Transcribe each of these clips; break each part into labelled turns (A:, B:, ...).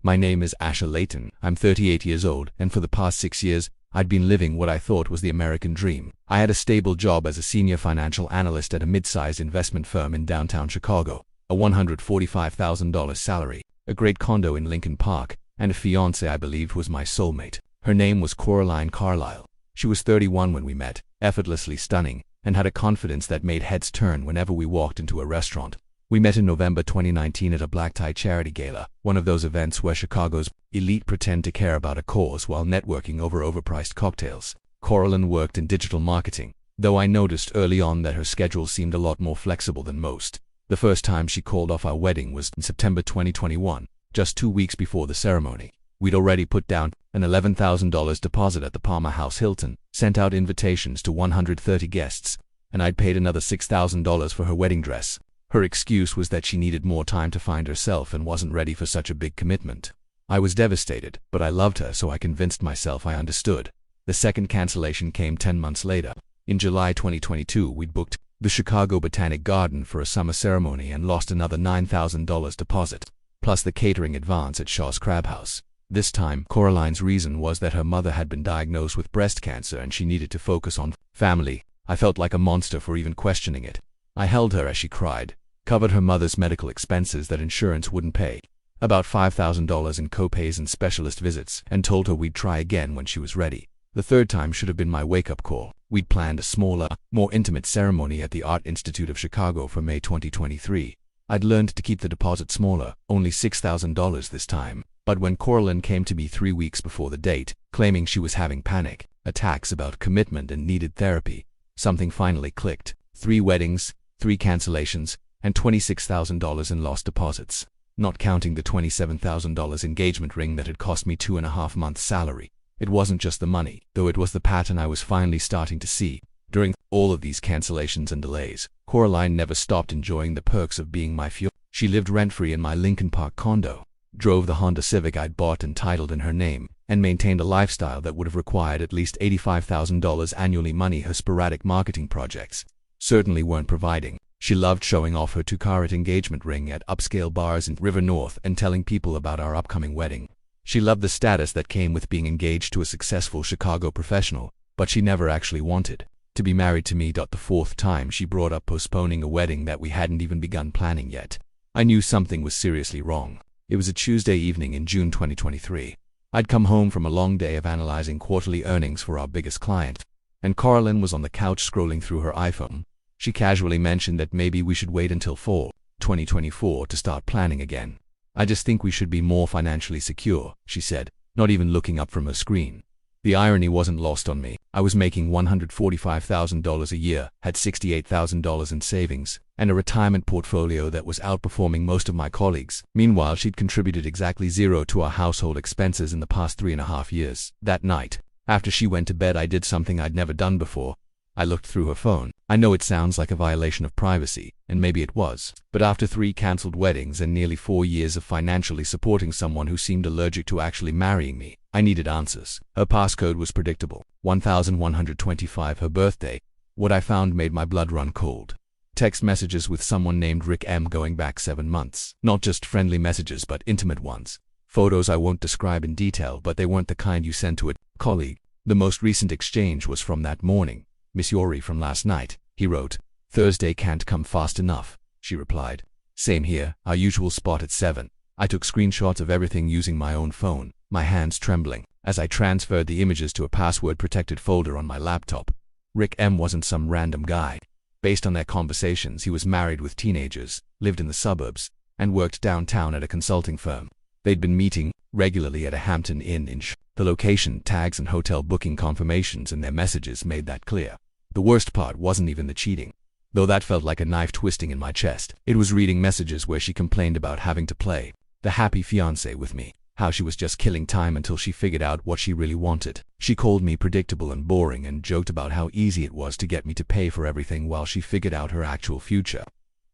A: My name is Asher Layton. I'm 38 years old, and for the past 6 years, I'd been living what I thought was the American dream. I had a stable job as a senior financial analyst at a mid-sized investment firm in downtown Chicago, a $145,000 salary, a great condo in Lincoln Park, and a fiancée I believed was my soulmate. Her name was Coraline Carlisle. She was 31 when we met, effortlessly stunning, and had a confidence that made heads turn whenever we walked into a restaurant. We met in November 2019 at a black-tie charity gala, one of those events where Chicago's elite pretend to care about a cause while networking over overpriced cocktails. Coraline worked in digital marketing, though I noticed early on that her schedule seemed a lot more flexible than most. The first time she called off our wedding was in September 2021, just 2 weeks before the ceremony. We'd already put down an $11,000 deposit at the Palmer House Hilton, sent out invitations to 130 guests, and I'd paid another $6,000 for her wedding dress. Her excuse was that she needed more time to find herself and wasn't ready for such a big commitment. I was devastated, but I loved her, so I convinced myself I understood. The second cancellation came 10 months later. In July 2022, we'd booked the Chicago Botanic Garden for a summer ceremony and lost another $9,000 deposit, plus the catering advance at Shaw's Crab House. This time, Coraline's reason was that her mother had been diagnosed with breast cancer and she needed to focus on family. I felt like a monster for even questioning it. I held her as she cried, covered her mother's medical expenses that insurance wouldn't pay, about $5,000 in co-pays and specialist visits, and told her we'd try again when she was ready. The third time should have been my wake-up call. We'd planned a smaller, more intimate ceremony at the Art Institute of Chicago for May 2023. I'd learned to keep the deposit smaller, only $6,000 this time. But when Coraline came to me 3 weeks before the date, claiming she was having panic attacks about commitment and needed therapy, something finally clicked. 3 weddings, 3 cancellations, and $26,000 in lost deposits, not counting the $27,000 engagement ring that had cost me 2.5 months' salary. It wasn't just the money, though it was the pattern I was finally starting to see. During all of these cancellations and delays, Coraline never stopped enjoying the perks of being my fiancée. She lived rent-free in my Lincoln Park condo, drove the Honda Civic I'd bought and titled in her name, and maintained a lifestyle that would have required at least $85,000 annually. Money her sporadic marketing projects certainly weren't providing. She loved showing off her 2-carat engagement ring at upscale bars in River North and telling people about our upcoming wedding. She loved the status that came with being engaged to a successful Chicago professional, but she never actually wanted to be married to me. The 4th time she brought up postponing a wedding that we hadn't even begun planning yet. I knew something was seriously wrong. It was a Tuesday evening in June 2023. I'd come home from a long day of analyzing quarterly earnings for our biggest client, and Coraline was on the couch scrolling through her iPhone. She casually mentioned that maybe we should wait until fall 2024 to start planning again. "I just think we should be more financially secure," she said, not even looking up from her screen. The irony wasn't lost on me. I was making $145,000 a year, had $68,000 in savings, and a retirement portfolio that was outperforming most of my colleagues. Meanwhile, she'd contributed exactly zero to our household expenses in the past 3.5 years. That night, after she went to bed, I did something I'd never done before. I looked through her phone. I know it sounds like a violation of privacy, and maybe it was. But after 3 canceled weddings and nearly 4 years of financially supporting someone who seemed allergic to actually marrying me, I needed answers. Her passcode was predictable. 1125, her birthday. What I found made my blood run cold. Text messages with someone named Rick M. going back 7 months. Not just friendly messages, but intimate ones. Photos I won't describe in detail, but they weren't the kind you send to a colleague. The most recent exchange was from that morning. "Miss Yori from last night," he wrote. "Thursday can't come fast enough," she replied. "Same here, our usual spot at 7. I took screenshots of everything using my own phone, my hands trembling, as I transferred the images to a password-protected folder on my laptop. Rick M. wasn't some random guy. Based on their conversations, he was married with teenagers, lived in the suburbs, and worked downtown at a consulting firm. They'd been meeting regularly at a Hampton Inn in The location, tags, and hotel booking confirmations in their messages made that clear. The worst part wasn't even the cheating, though that felt like a knife twisting in my chest. It was reading messages where she complained about having to play the happy fiancé with me, how she was just killing time until she figured out what she really wanted. She called me predictable and boring and joked about how easy it was to get me to pay for everything while she figured out her actual future.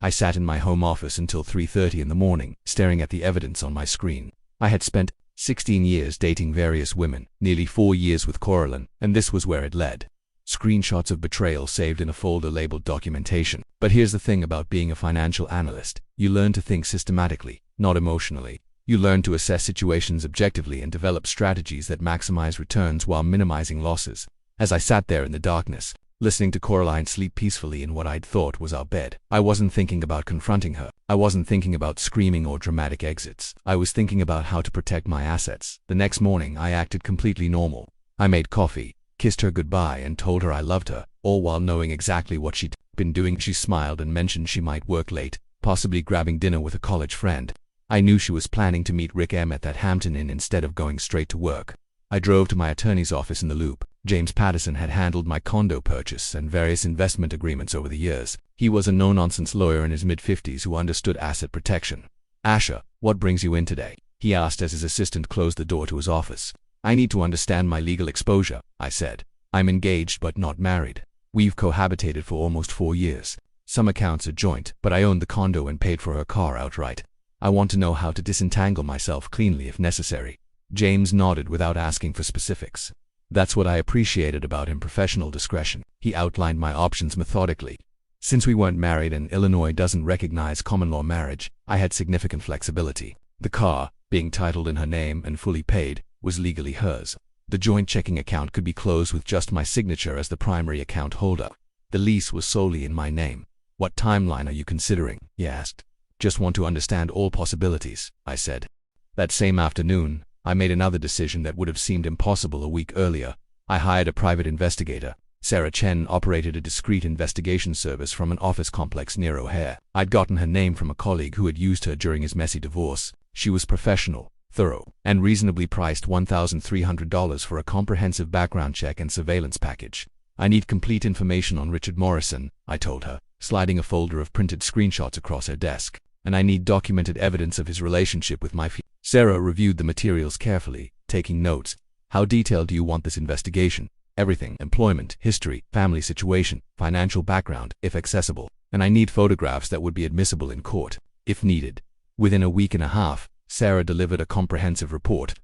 A: I sat in my home office until 3:30 in the morning, staring at the evidence on my screen. I had spent 16 years dating various women, nearly 4 years with Coraline, and this was where it led. Screenshots of betrayal saved in a folder labeled documentation. But here's the thing about being a financial analyst. You learn to think systematically, not emotionally. You learn to assess situations objectively and develop strategies that maximize returns while minimizing losses. As I sat there in the darkness, listening to Coraline sleep peacefully in what I'd thought was our bed, I wasn't thinking about confronting her. I wasn't thinking about screaming or dramatic exits. I was thinking about how to protect my assets. The next morning, I acted completely normal. I made coffee, kissed her goodbye, and told her I loved her, all while knowing exactly what she'd been doing. She smiled and mentioned she might work late, possibly grabbing dinner with a college friend. I knew she was planning to meet Rick M. at that Hampton Inn instead of going straight to work. I drove to my attorney's office in the Loop. James Patterson had handled my condo purchase and various investment agreements over the years. He was a no-nonsense lawyer in his mid-50s who understood asset protection. "Asher, what brings you in today?" he asked as his assistant closed the door to his office. "I need to understand my legal exposure," I said. "I'm engaged but not married. We've cohabitated for almost 4 years. Some accounts are joint, but I owned the condo and paid for her car outright. I want to know how to disentangle myself cleanly if necessary." James nodded without asking for specifics. That's what I appreciated about him: professional discretion. He outlined my options methodically. Since we weren't married and Illinois doesn't recognize common law marriage, I had significant flexibility. The car, being titled in her name and fully paid, was legally hers. The joint checking account could be closed with just my signature as the primary account holder. The lease was solely in my name. "What timeline are you considering?" he asked. "Just want to understand all possibilities," I said. That same afternoon, I made another decision that would have seemed impossible a week earlier. I hired a private investigator. Sarah Chen operated a discreet investigation service from an office complex near O'Hare. I'd gotten her name from a colleague who had used her during his messy divorce. She was professional, thorough, and reasonably priced $1,300 for a comprehensive background check and surveillance package. "I need complete information on Richard Morrison," I told her, sliding a folder of printed screenshots across her desk. "And I need documented evidence of his relationship with my fiancée." Sarah reviewed the materials carefully, taking notes. "How detailed do you want this investigation?" "Everything: employment, history, family situation, financial background, if accessible. And I need photographs that would be admissible in court, if needed." Within a week and a half, Sarah delivered a comprehensive report.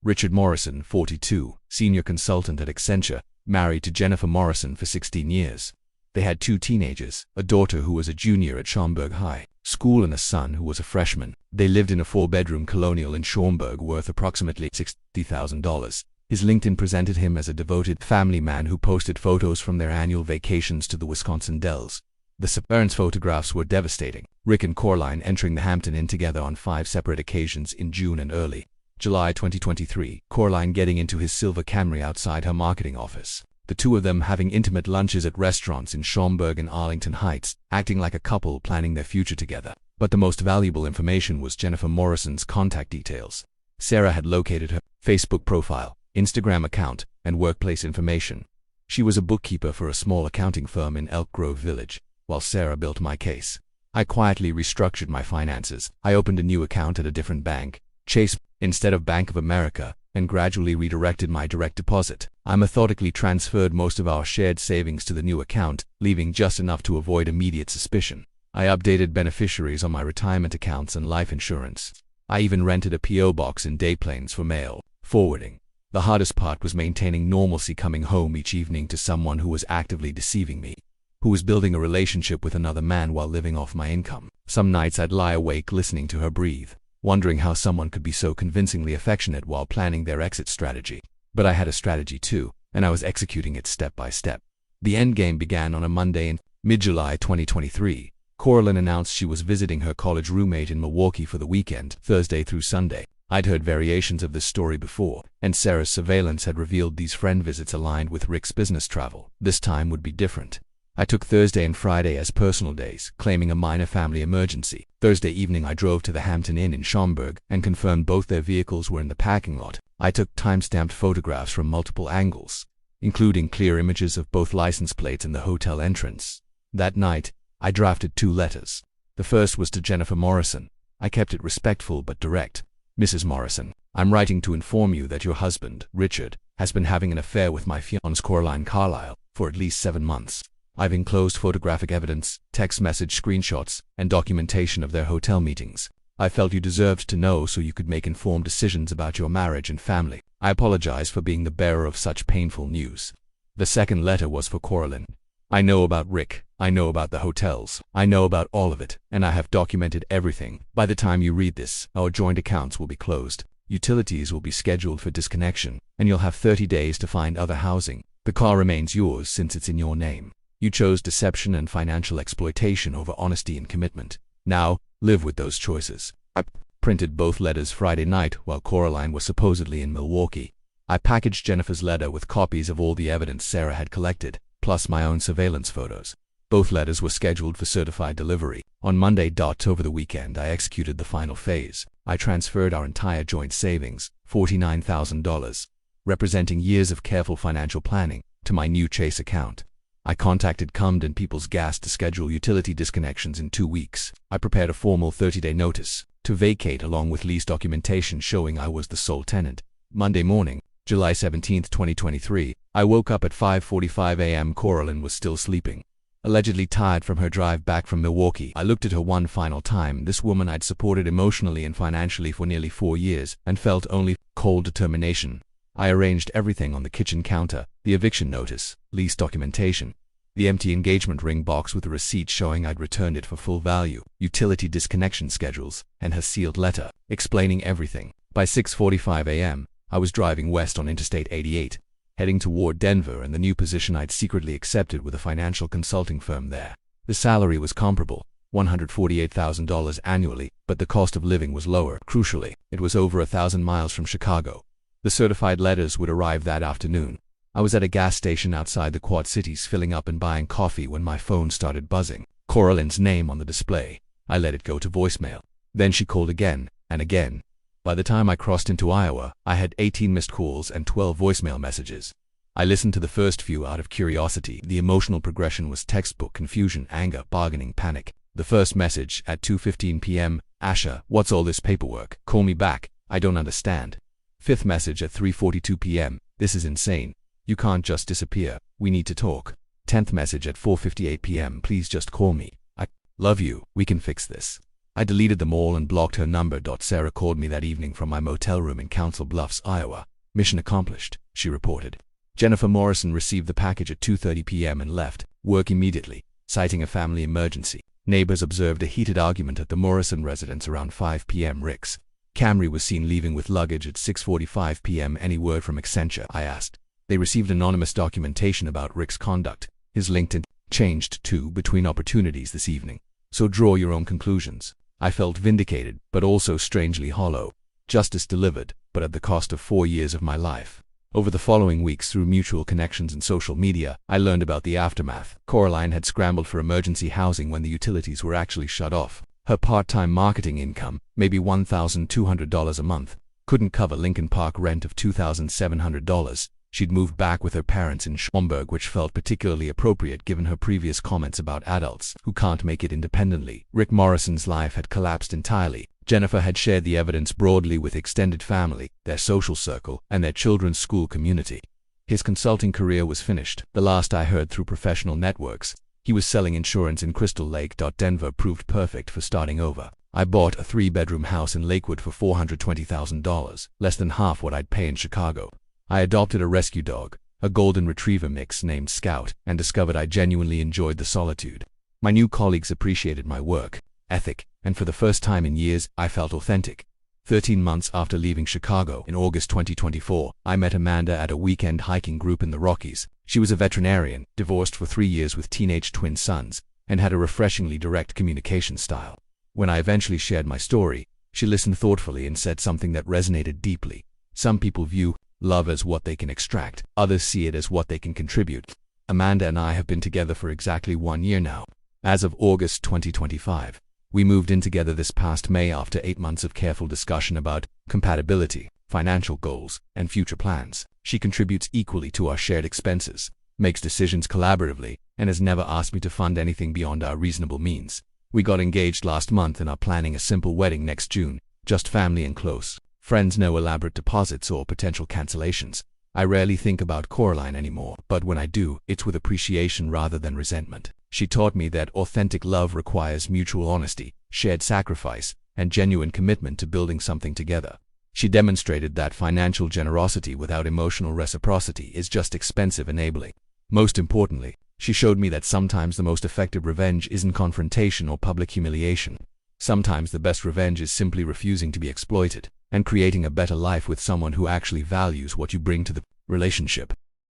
A: Richard Morrison, 42, senior consultant at Accenture, married to Jennifer Morrison for 16 years. They had 2 teenagers, a daughter who was a junior at Schaumburg High School and a son who was a freshman. They lived in a 4-bedroom colonial in Schaumburg worth approximately $60,000. His LinkedIn presented him as a devoted family man who posted photos from their annual vacations to the Wisconsin Dells. The parents' photographs were devastating. Rick and Coraline entering the Hampton Inn together on 5 separate occasions in June and early July 2023. Coraline getting into his silver Camry outside her marketing office. The 2 of them having intimate lunches at restaurants in Schaumburg and Arlington Heights, acting like a couple planning their future together. But the most valuable information was Jennifer Morrison's contact details. Sarah had located her Facebook profile, Instagram account, and workplace information. She was a bookkeeper for a small accounting firm in Elk Grove Village, while Sarah built my case. I quietly restructured my finances. I opened a new account at a different bank, Chase, instead of Bank of America, and gradually redirected my direct deposit. I methodically transferred most of our shared savings to the new account, leaving just enough to avoid immediate suspicion. I updated beneficiaries on my retirement accounts and life insurance. I even rented a P.O. box in Des Plaines for mail forwarding. The hardest part was maintaining normalcy, coming home each evening to someone who was actively deceiving me, who was building a relationship with another man while living off my income. Some nights I'd lie awake listening to her breathe, wondering how someone could be so convincingly affectionate while planning their exit strategy. But I had a strategy too, and I was executing it step by step. The endgame began on a Monday in mid-July 2023. Coraline announced she was visiting her college roommate in Milwaukee for the weekend, Thursday through Sunday. I'd heard variations of this story before, and Sarah's surveillance had revealed these friend visits aligned with Rick's business travel. This time would be different. I took Thursday and Friday as personal days, claiming a minor family emergency. Thursday evening I drove to the Hampton Inn in Schaumburg and confirmed both their vehicles were in the parking lot. I took time-stamped photographs from multiple angles, including clear images of both license plates and the hotel entrance. That night, I drafted 2 letters. The first was to Jennifer Morrison. I kept it respectful but direct. "Mrs. Morrison, I'm writing to inform you that your husband, Richard, has been having an affair with my fiancée, Coraline Carlisle, for at least 7 months. I've enclosed photographic evidence, text message screenshots, and documentation of their hotel meetings. I felt you deserved to know so you could make informed decisions about your marriage and family. I apologize for being the bearer of such painful news." The second letter was for Coraline. I know about Rick. I know about the hotels. I know about all of it, and I have documented everything. By the time you read this, our joint accounts will be closed. Utilities will be scheduled for disconnection, and you'll have 30 days to find other housing. The car remains yours since it's in your name. You chose deception and financial exploitation over honesty and commitment. Now, live with those choices. I printed both letters Friday night while Coraline was supposedly in Milwaukee. I packaged Jennifer's letter with copies of all the evidence Sarah had collected, plus my own surveillance photos. Both letters were scheduled for certified delivery. On Monday. Over the weekend, I executed the final phase. I transferred our entire joint savings, $49,000, representing years of careful financial planning, to my new Chase account. I contacted Camden Peoples Gas to schedule utility disconnections in 2 weeks. I prepared a formal 30-day notice to vacate along with lease documentation showing I was the sole tenant. Monday morning, July 17, 2023, I woke up at 5:45 a.m. Coraline was still sleeping. Allegedly tired from her drive back from Milwaukee, I looked at her one final time. This woman I'd supported emotionally and financially for nearly 4 years and felt only cold determination. I arranged everything on the kitchen counter: the eviction notice, lease documentation, the empty engagement ring box with a receipt showing I'd returned it for full value, utility disconnection schedules, and her sealed letter, explaining everything. By 6:45 a.m., I was driving west on Interstate 88, heading toward Denver and the new position I'd secretly accepted with a financial consulting firm there. The salary was comparable, $148,000 annually, but the cost of living was lower. Crucially, it was over 1,000 miles from Chicago. The certified letters would arrive that afternoon. I was at a gas station outside the Quad Cities filling up and buying coffee when my phone started buzzing. Coraline's name on the display. I let it go to voicemail. Then she called again and again. By the time I crossed into Iowa, I had 18 missed calls and 12 voicemail messages. I listened to the first few out of curiosity. The emotional progression was textbook: confusion, anger, bargaining, panic. The first message at 2:15 p.m. Asha, what's all this paperwork? Call me back. I don't understand. Fifth message at 3:42 p.m. This is insane. You can't just disappear. We need to talk. 10th message at 4:58 p.m. Please just call me. I love you. We can fix this. I deleted them all and blocked her number. Sarah called me that evening from my motel room in Council Bluffs, Iowa. Mission accomplished, she reported. Jennifer Morrison received the package at 2:30 p.m. and left work immediately, citing a family emergency. Neighbors observed a heated argument at the Morrison residence around 5 p.m. Rick's Camry was seen leaving with luggage at 6:45 p.m. Any word from Accenture? I asked. They received anonymous documentation about Rick's conduct. His LinkedIn changed to between opportunities this evening. So draw your own conclusions. I felt vindicated, but also strangely hollow. Justice delivered, but at the cost of 4 years of my life. Over the following weeks, through mutual connections and social media, I learned about the aftermath. Coraline had scrambled for emergency housing when the utilities were actually shut off. Her part-time marketing income, maybe $1,200 a month, couldn't cover Lincoln Park rent of $2,700. She'd moved back with her parents in Schaumburg, which felt particularly appropriate given her previous comments about adults who can't make it independently. Rick Morrison's life had collapsed entirely. Jennifer had shared the evidence broadly with extended family, their social circle, and their children's school community. His consulting career was finished. The last I heard through professional networks, he was selling insurance in Crystal Lake. Denver proved perfect for starting over. I bought a 3-bedroom house in Lakewood for $420,000, less than half what I'd pay in Chicago. I adopted a rescue dog, a golden retriever mix named Scout, and discovered I genuinely enjoyed the solitude. My new colleagues appreciated my work ethic, and for the first time in years, I felt authentic. 13 months after leaving Chicago, in August 2024, I met Amanda at a weekend hiking group in the Rockies. She was a veterinarian, divorced for 3 years with teenage twin sons, and had a refreshingly direct communication style. When I eventually shared my story, she listened thoughtfully and said something that resonated deeply. Some people view love as what they can extract, others see it as what they can contribute. Amanda and I have been together for exactly 1 year now. As of August 2025, we moved in together this past May after 8 months of careful discussion about compatibility, financial goals, and future plans. She contributes equally to our shared expenses, makes decisions collaboratively, and has never asked me to fund anything beyond our reasonable means. We got engaged last month and are planning a simple wedding next June, just family and close friends, no elaborate deposits or potential cancellations. I rarely think about Coraline anymore, but when I do, it's with appreciation rather than resentment. She taught me that authentic love requires mutual honesty, shared sacrifice, and genuine commitment to building something together. She demonstrated that financial generosity without emotional reciprocity is just expensive enabling. Most importantly, She showed me that sometimes the most effective revenge isn't confrontation or public humiliation. Sometimes the best revenge is simply refusing to be exploited and creating a better life with someone who actually values what you bring to the relationship.